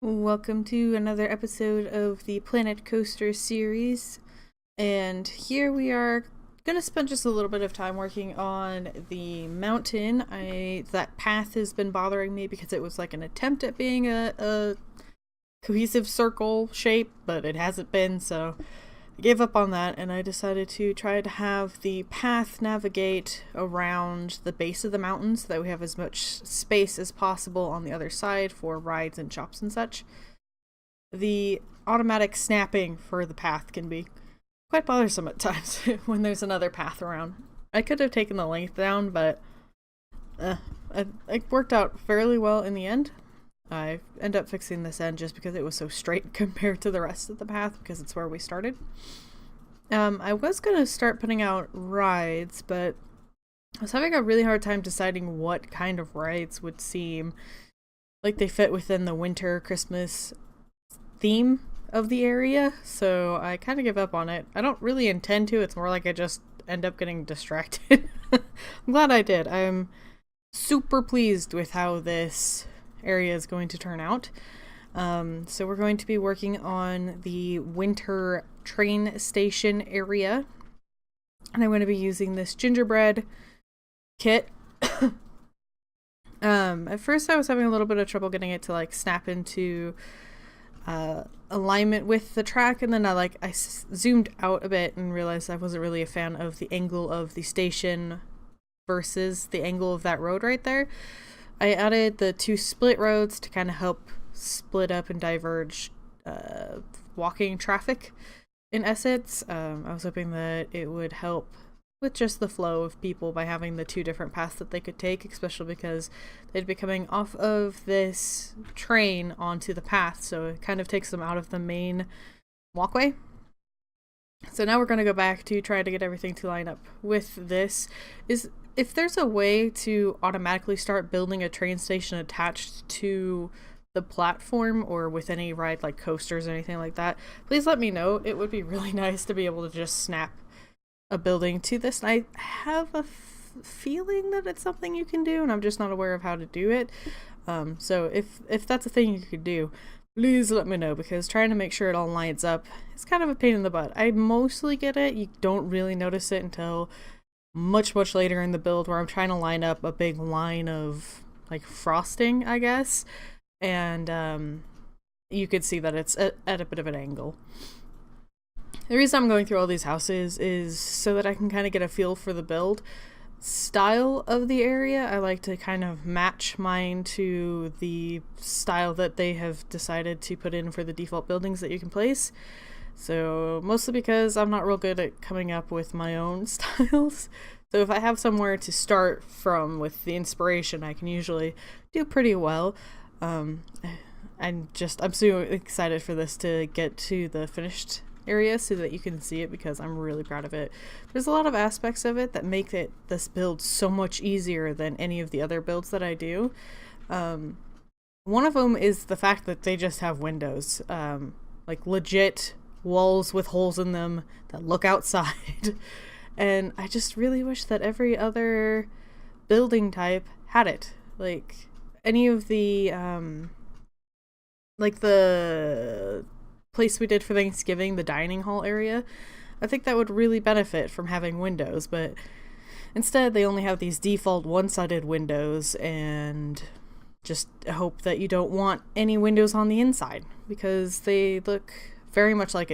Welcome to another episode of the Planet Coaster series, and here we are gonna spend just a little bit of time working on the mountain. That path has been bothering me because it was like an attempt at being a cohesive circle shape, but it hasn't been, so I gave up on that, and I decided to try to have the path navigate around the base of the mountain so that we have as much space as possible on the other side for rides and shops and such. The automatic snapping for the path can be quite bothersome at times when there's another path around. I could have taken the length down, but it worked out fairly well in the end. I ended up fixing this end just because it was so straight compared to the rest of the path because it's where we started. I was going to start putting out rides, but I was having a really hard time deciding what kind of rides would seem like they fit within the winter Christmas theme of the area, so I kind of give up on it. I don't really intend to, it's more like I just end up getting distracted. I'm glad I did. I'm super pleased with how this area is going to turn out. So we're going to be working on the winter train station area, and I'm going to be using this gingerbread kit. At first I was having a little bit of trouble getting it to like snap into alignment with the track, and then I zoomed out a bit and realized I wasn't really a fan of the angle of the station versus the angle of that road right there. I added the two split roads to kind of help split up and diverge walking traffic in essence. I was hoping that it would help with just the flow of people by having the two different paths that they could take, especially because they'd be coming off of this train onto the path, so it kind of takes them out of the main walkway. So now we're going to go back to try to get everything to line up with this. If there's a way to automatically start building a train station attached to the platform or with any ride like coasters or anything like that, please let me know. It would be really nice to be able to just snap a building to this. I have a feeling that it's something you can do, and I'm just not aware of how to do it. So if that's a thing you could do, please let me know, because trying to make sure it all lines up is kind of a pain in the butt. I mostly get it. You don't really notice it until much later in the build, where I'm trying to line up a big line of like frosting, I guess, and you could see that it's at a bit of an angle. The reason I'm going through all these houses is so that I can kind of get a feel for the build style of the area. I like to kind of match mine to the style that they have decided to put in for the default buildings that you can place. So mostly because I'm not real good at coming up with my own styles. So if I have somewhere to start from with the inspiration, I can usually do pretty well. I'm so excited for this to get to the finished area so that you can see it, because I'm really proud of it. There's a lot of aspects of it that make this build so much easier than any of the other builds that I do. One of them is the fact that they just have windows, like legit walls with holes in them that look outside. And I just really wish that every other building type had it. Like any of the like the place we did for Thanksgiving, the dining hall area, I think that would really benefit from having windows, but instead they only have these default one-sided windows, and just hope that you don't want any windows on the inside, because they look very much like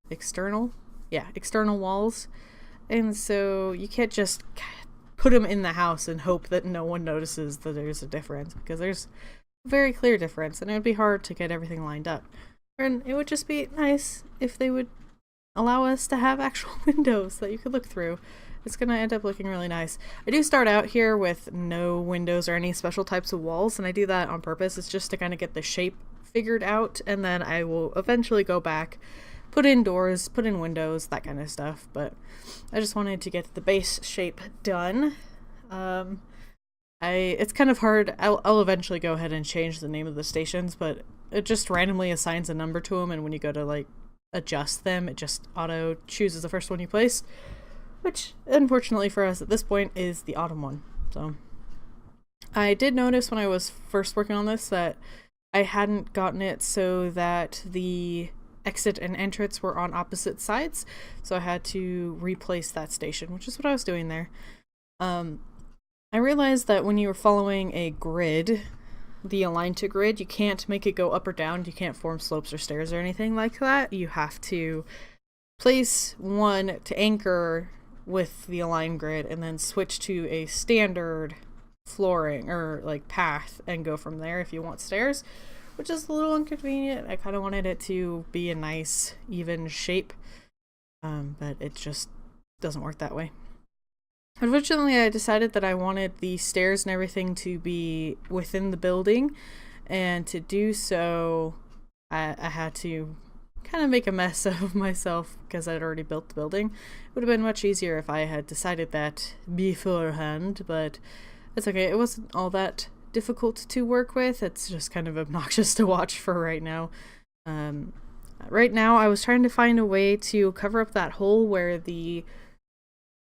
external walls, and so you can't just put them in the house and hope that no one notices that there's a difference, because there's a very clear difference, and it would be hard to get everything lined up. And it would just be nice if they would allow us to have actual windows that you could look through. It's gonna end up looking really nice. I do start out here with no windows or any special types of walls, and I do that on purpose. It's just to kind of get the shape figured out, and then I will eventually go back, put in doors, put in windows, that kind of stuff. But I just wanted to get the base shape done. It's kind of hard. I'll eventually go ahead and change the name of the stations, but it just randomly assigns a number to them, and when you go to like adjust them, it just auto chooses the first one you place, which unfortunately for us at this point is the autumn one. So I did notice when I was first working on this that I hadn't gotten it so that the exit and entrance were on opposite sides, so I had to replace that station, which is what I was doing there. I realized that when you were following a grid, the align to grid, you can't make it go up or down. You can't form slopes or stairs or anything like that. You have to place one to anchor with the align grid and then switch to a standard flooring or like path and go from there if you want stairs, which is a little inconvenient. I kind of wanted it to be a nice even shape, but it just doesn't work that way. Unfortunately, I decided that I wanted the stairs and everything to be within the building, and to do so, I had to kind of make a mess of myself because I'd already built the building. It would have been much easier if I had decided that beforehand, but it's okay. It wasn't all that difficult to work with. It's just kind of obnoxious to watch for right now. Right now, I was trying to find a way to cover up that hole where the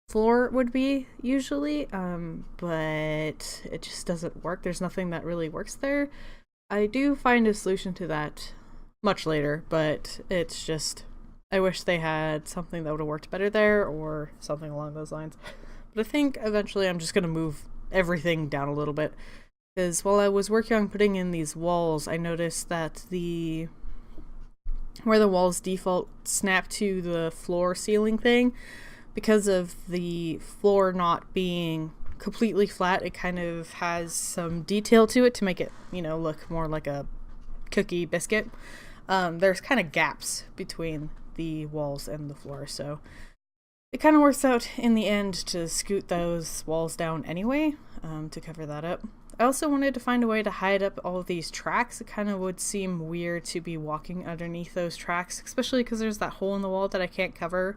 floor would be usually, but it just doesn't work. There's nothing that really works there. I do find a solution to that much later, but it's just, I wish they had something that would have worked better there or something along those lines. But I think eventually I'm just going to move everything down a little bit, because while I was working on putting in these walls, I noticed that where the walls default snap to the floor ceiling thing, because of the floor not being completely flat, it kind of has some detail to it to make it, look more like a cookie biscuit. There's kind of gaps between the walls and the floor, so it kind of works out in the end to scoot those walls down anyway, to cover that up. I also wanted to find a way to hide up all of these tracks. It kind of would seem weird to be walking underneath those tracks, especially because there's that hole in the wall that I can't cover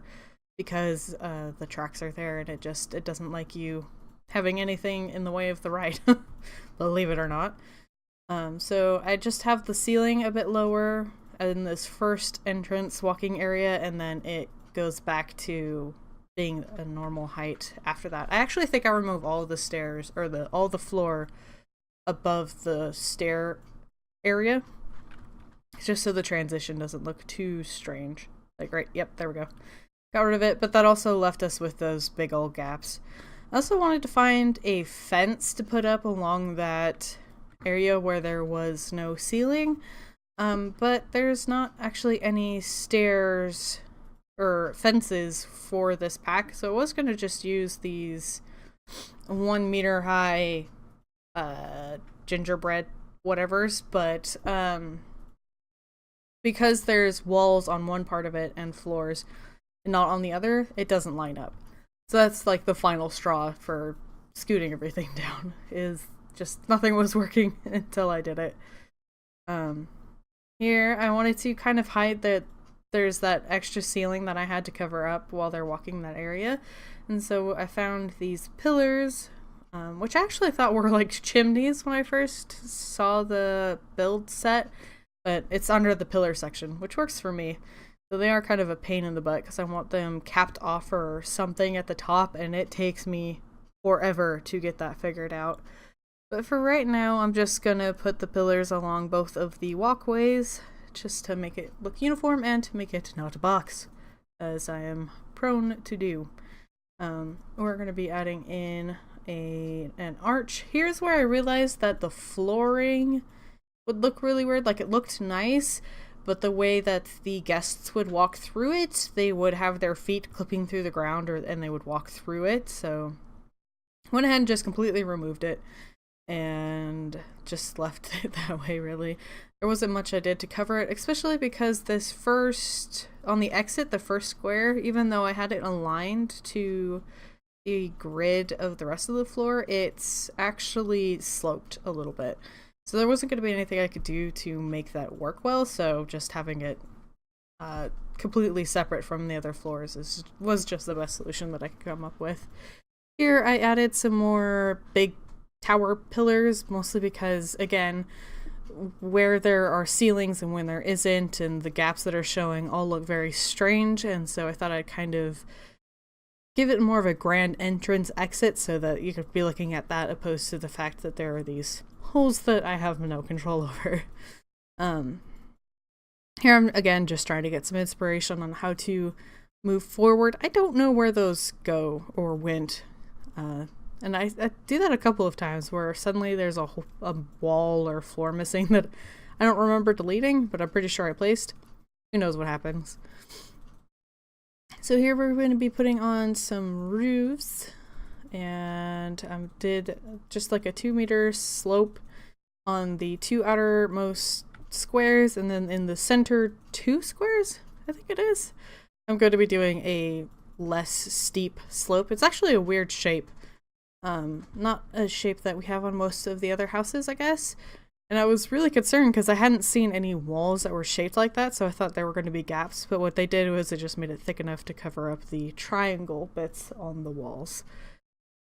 because the tracks are there, and it doesn't like you having anything in the way of the ride, believe it or not. So I just have the ceiling a bit lower in this first entrance walking area, and then it goes back to being a normal height after that. I actually think I remove all the stairs, or all the floor above the stair area, just so the transition doesn't look too strange. Like, right, yep, there we go. Got rid of it, but that also left us with those big old gaps. I also wanted to find a fence to put up along that area where there was no ceiling, but there's not actually any stairs or fences for this pack, so I was going to just use these 1 meter high gingerbread whatevers, but because there's walls on one part of it and floors and not on the other, it doesn't line up. So that's like the final straw for scooting everything down, is just nothing was working until I did it. Here I wanted to kind of hide that there's that extra ceiling that I had to cover up while they're walking that area, and so I found these pillars, which I actually thought were like chimneys when I first saw the build set, but it's under the pillar section, which works for me. So they are kind of a pain in the butt because I want them capped off or something at the top, and it takes me forever to get that figured out. But for right now, I'm just gonna put the pillars along both of the walkways just to make it look uniform and to make it not a box, as I am prone to do. We're gonna be adding in an arch. Here's where I realized that the flooring would look really weird. Like, it looked nice, but the way that the guests would walk through it, they would have their feet clipping through the ground, and they would walk through it. So went ahead and just completely removed it and just left it that way, really. There wasn't much I did to cover it, especially because this first, on the exit, the first square, even though I had it aligned to the grid of the rest of the floor, it's actually sloped a little bit. So there wasn't going to be anything I could do to make that work well, so just having it completely separate from the other floors was just the best solution that I could come up with. Here I added some more big tower pillars, mostly because, again, where there are ceilings and when there isn't, and the gaps that are showing all look very strange, and so I thought I'd kind of give it more of a grand entrance exit so that you could be looking at that opposed to the fact that there are these holes that I have no control over. Here I'm again just trying to get some inspiration on how to move forward. I don't know where those go or went. And I do that a couple of times where suddenly there's a wall or floor missing that I don't remember deleting, but I'm pretty sure I placed. Who knows what happens. So here we're going to be putting on some roofs, and I did just like a 2-meter slope on the 2 outermost squares, and then in the center 2 squares, I think it is, I'm going to be doing a less steep slope. It's actually a weird shape. Not a shape that we have on most of the other houses, I guess. And I was really concerned because I hadn't seen any walls that were shaped like that, so I thought there were going to be gaps. But what they did was they just made it thick enough to cover up the triangle bits on the walls.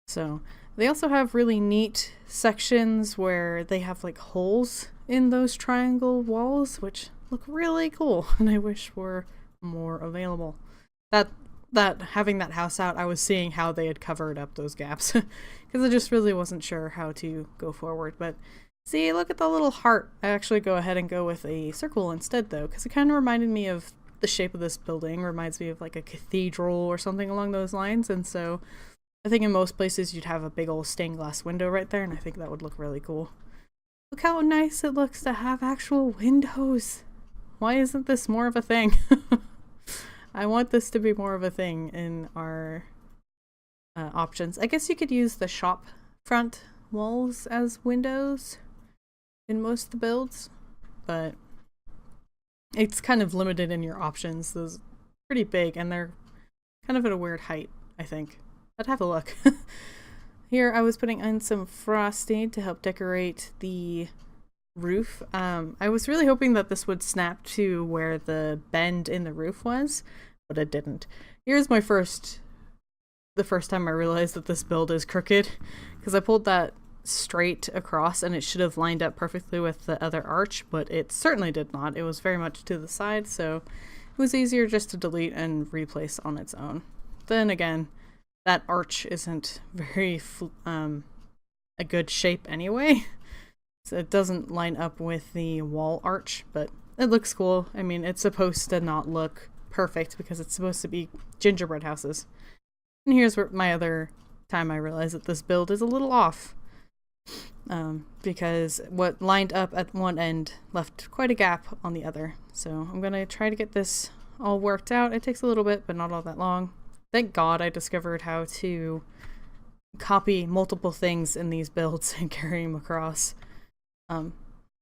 So they also have really neat sections where they have like holes in those triangle walls, which look really cool, and I wish were more available. That having that house out, I was seeing how they had covered up those gaps because I just really wasn't sure how to go forward. But see, look at the little heart. I actually go ahead and go with a circle instead though, because it kind of reminded me of the shape of this building. Reminds me of like a cathedral or something along those lines. And so I think in most places you'd have a big old stained glass window right there, and I think that would look really cool. Look how nice it looks to have actual windows. Why isn't this more of a thing? I want this to be more of a thing in our options. I guess you could use the shop front walls as windows in most of the builds, but it's kind of limited in your options. Those are pretty big, and they're kind of at a weird height, I think. I'd have a look. Here I was putting in some frosting to help decorate the roof. I was really hoping that this would snap to where the bend in the roof was, but it didn't. Here's the first time I realized that this build is crooked, because I pulled that straight across and it should have lined up perfectly with the other arch, but it certainly did not. It was very much to the side, so it was easier just to delete and replace on its own. Then again, that arch isn't very a good shape anyway. So it doesn't line up with the wall arch, but it looks cool. I mean, it's supposed to not look perfect because it's supposed to be gingerbread houses. And here's where my other time I realized that this build is a little off. Because what lined up at one end left quite a gap on the other. So I'm going to try to get this all worked out. It takes a little bit, but not all that long. Thank God I discovered how to copy multiple things in these builds and carry them across. And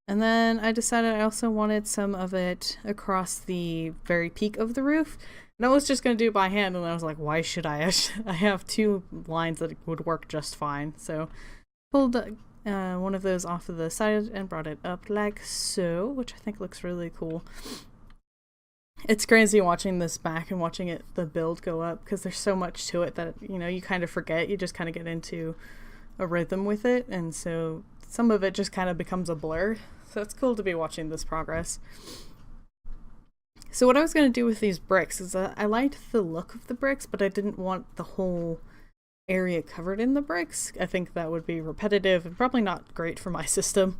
then I decided I also wanted some of it across the very peak of the roof. And I was just going to do it by hand, and I was like, why should I? I have 2 lines that would work just fine. So pulled one of those off of the side and brought it up like so, which I think looks really cool. It's crazy watching this back and watching the build go up, because there's so much to it that, you know, you kind of forget. You just kind of get into a rhythm with it, and so some of it just kind of becomes a blur. So it's cool to be watching this progress. So what I was going to do with these bricks is I liked the look of the bricks, but I didn't want the whole area covered in the bricks. I think that would be repetitive and probably not great for my system.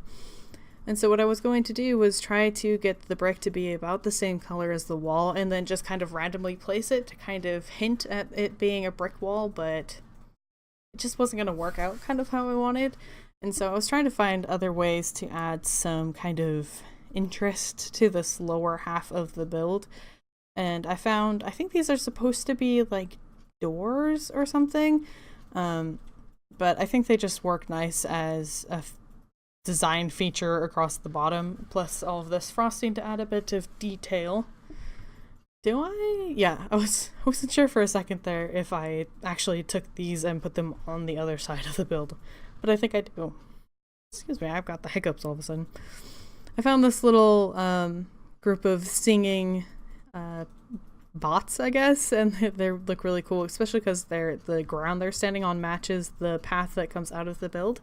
And so what I was going to do was try to get the brick to be about the same color as the wall, and then just kind of randomly place it to kind of hint at it being a brick wall, but it just wasn't going to work out kind of how I wanted. And so I was trying to find other ways to add some kind of interest to this lower half of the build. And I think these are supposed to be like doors or something. But I think they just work nice as a design feature across the bottom, plus all of this frosting to add a bit of detail. Do I? Yeah, I wasn't sure for a second there if I actually took these and put them on the other side of the build. But I think I do. Excuse me, I've got the hiccups all of a sudden. I found this little group of singing bots, I guess, and they look really cool, especially because the ground they're standing on matches the path that comes out of the build.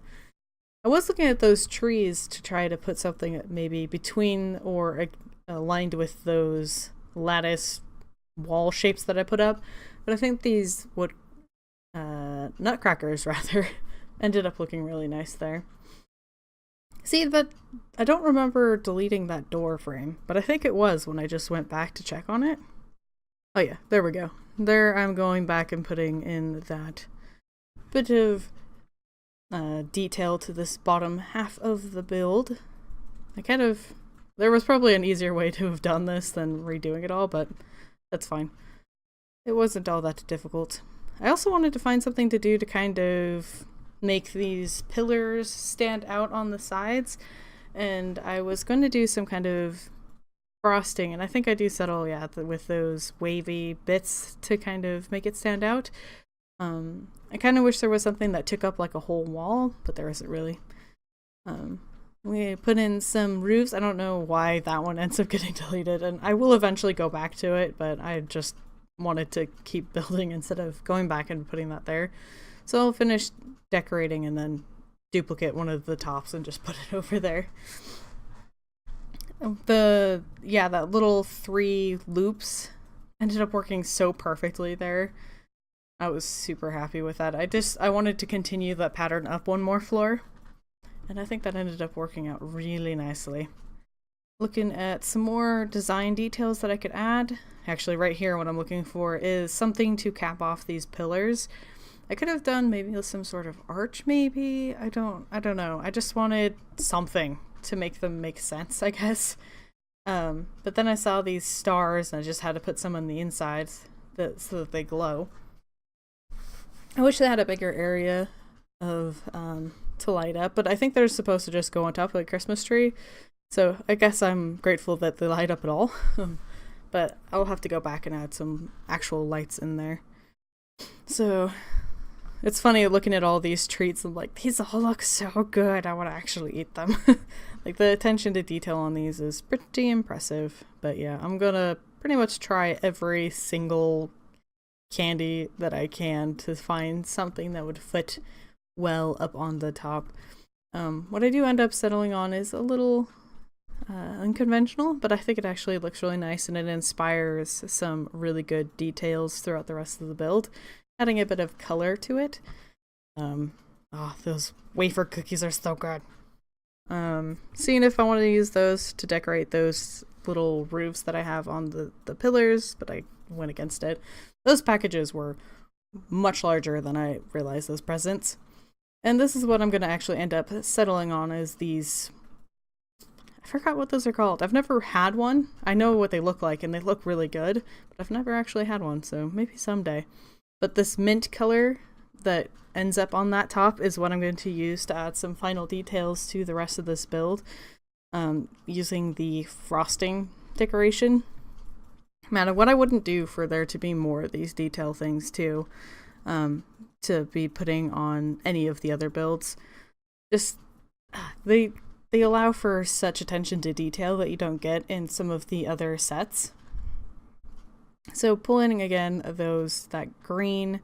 I was looking at those trees to try to put something maybe between or aligned with those lattice wall shapes that I put up, but I think these nutcrackers rather ended up looking really nice there. See, that I don't remember deleting that door frame, but I think it was when I just went back to check on it. Oh yeah, there we go. There I'm going back and putting in that bit of detail to this bottom half of the build. There was probably an easier way to have done this than redoing it all, but that's fine. It wasn't all that difficult. I also wanted to find something to do to kind of make these pillars stand out on the sides, and I was going to do some kind of frosting, and I think I do settle, with those wavy bits to kind of make it stand out. I kind of wish there was something that took up like a whole wall, but there isn't really. We put in some roofs. I don't know why that one ends up getting deleted, and I will eventually go back to it, but I just wanted to keep building instead of going back and putting that there. So I'll finish decorating and then duplicate one of the tops and just put it over there. That little 3 loops ended up working so perfectly there. I was super happy with that. I wanted to continue that pattern up one more floor, and I think that ended up working out really nicely. Looking at some more design details that I could add. Actually, right here, what I'm looking for is something to cap off these pillars. I could have done maybe some sort of arch, maybe. I don't know. I just wanted something to make them make sense, I guess. But then I saw these stars, and I just had to put some on the inside so that they glow. I wish they had a bigger area of to light up, but I think they're supposed to just go on top of the Christmas tree. So I guess I'm grateful that they light up at all. But I'll have to go back and add some actual lights in there. So it's funny looking at all these treats and like, these all look so good. I want to actually eat them. Like, the attention to detail on these is pretty impressive. But yeah, I'm gonna pretty much try every single candy that I can to find something that would fit well up on the top. What I do end up settling on is a little unconventional, but I think it actually looks really nice, and it inspires some really good details throughout the rest of the build, adding a bit of color to it. Those wafer cookies are so good. Seeing if I want to use those to decorate those little roofs that I have on the pillars, but I went against it. Those packages were much larger than I realized, those presents. And this is what I'm going to actually end up settling on, is these... I forgot what those are called. I've never had one. I know what they look like, and they look really good, but I've never actually had one, so maybe someday. But this mint color that ends up on that top is what I'm going to use to add some final details to the rest of this build, using the frosting decoration. Man, what I wouldn't do for there to be more of these detail things too, to be putting on any of the other builds. Just, they allow for such attention to detail that you don't get in some of the other sets. So pulling again that green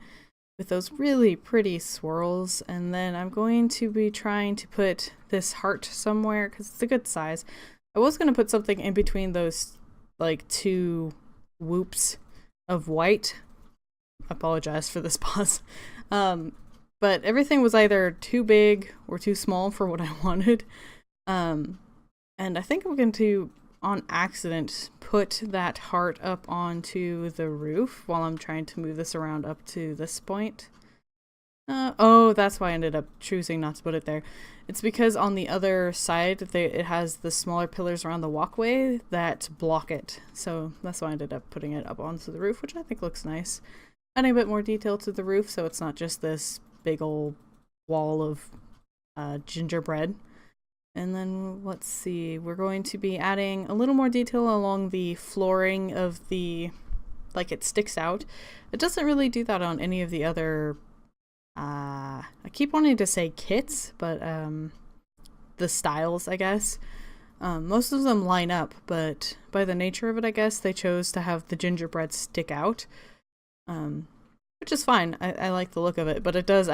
with those really pretty swirls, and then I'm going to be trying to put this heart somewhere because it's a good size. I was going to put something in between those like 2 whoops of white. I apologize for this pause. But everything was either too big or too small for what I wanted. And I think I'm going to, on accident, put that heart up onto the roof while I'm trying to move this around up to this point. That's why I ended up choosing not to put it there. It's because on the other side, it has the smaller pillars around the walkway that block it. So that's why I ended up putting it up onto the roof, which I think looks nice. Adding a bit more detail to the roof so it's not just this big old wall of gingerbread. And then, let's see, we're going to be adding a little more detail along the flooring of the, like, it sticks out. It doesn't really do that on any of the other, I keep wanting to say kits, but the styles, I guess. Most of them line up, but by the nature of it, I guess, they chose to have the gingerbread stick out, which is fine. I like the look of it, but it does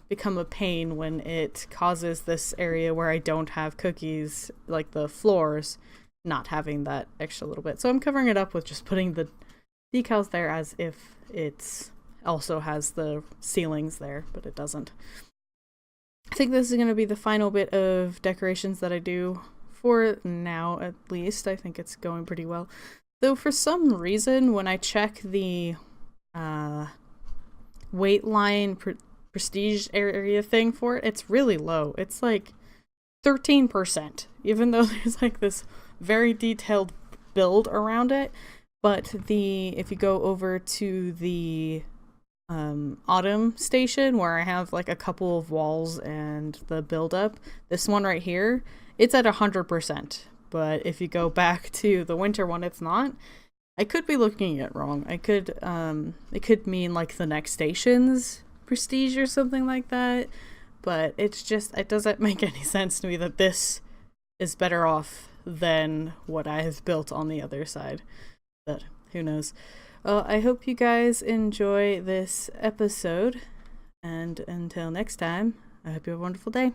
become a pain when it causes this area where I don't have cookies, like the floors, not having that extra little bit. So I'm covering it up with just putting the decals there as if it's also has the ceilings there, but it doesn't. I think this is going to be the final bit of decorations that I do for now, at least. I think it's going pretty well. Though for some reason, when I check the weight line prestige area thing for it, it's really low. It's like 13%, even though there's like this very detailed build around it. But if you go over to the autumn station where I have like a couple of walls and the build up, this one right here, it's at 100%. But if you go back to the winter one, it's not. I could be looking at it wrong. It could mean like the next station's prestige or something like that. But it doesn't make any sense to me that this is better off than what I have built on the other side. But who knows? I hope you guys enjoy this episode. And until next time, I hope you have a wonderful day.